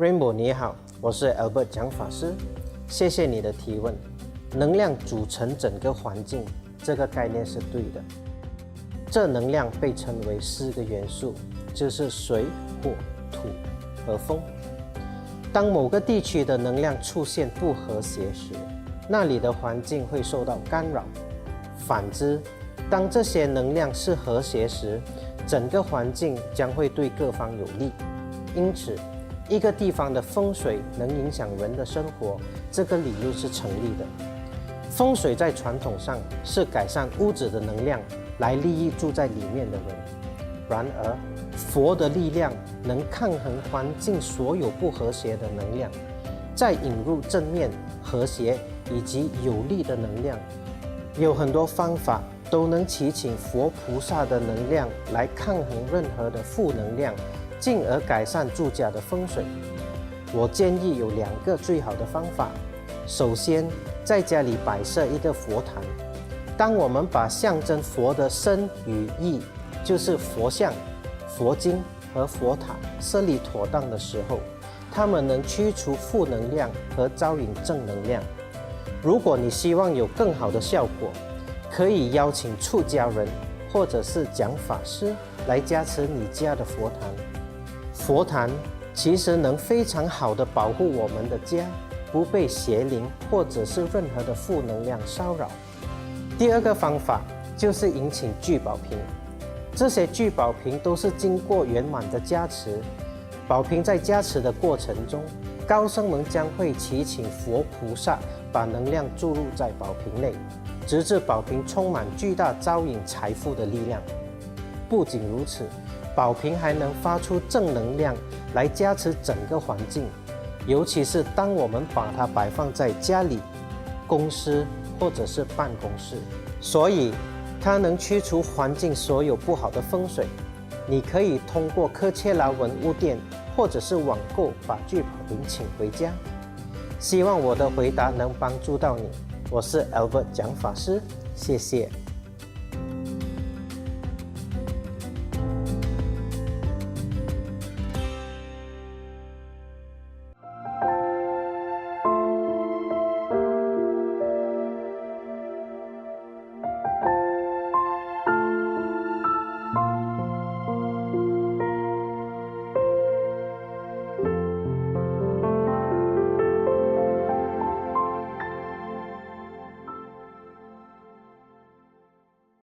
Rainbow 你好，我是 Albert 蒋法师，谢谢你的提问。能量组成整个环境，这个概念是对的。这能量被称为4个元素，就是水、火、土和风。当某个地区的能量出现不和谐时，那里的环境会受到干扰。反之，当这些能量是和谐时，整个环境将会对各方有利。因此，一个地方的风水能影响人的生活，这个理论是成立的。风水在传统上是改善屋子的能量，来利益住在里面的人。然而，佛的力量能抗衡环境所有不和谐的能量，再引入正面、和谐以及有利的能量。有很多方法都能祈请佛菩萨的能量来抗衡任何的负能量，进而改善住家的风水。我建议有2个最好的方法。首先，在家里摆设一个佛坛。当我们把象征佛的身与意，就是佛像、佛经和佛塔设立妥当的时候，它们能驱除负能量和招引正能量。如果你希望有更好的效果，可以邀请出家人或者是讲法师来加持你家的佛坛。佛坛其实能非常好的保护我们的家，不被邪灵或者是任何的负能量骚扰。第2个方法就是迎请聚宝瓶。这些聚宝瓶都是经过圆满的加持。宝瓶在加持的过程中，高僧们将会祈请佛菩萨把能量注入在宝瓶内，直至宝瓶充满巨大招引财富的力量。不仅如此，宝瓶还能发出正能量来加持整个环境，尤其是当我们把它摆放在家里、公司或者是办公室，所以它能驱除环境所有不好的风水。你可以通过科切拉文物店或者是网购把聚宝瓶请回家。希望我的回答能帮助到你。我是 Albert 蒋法师，谢谢。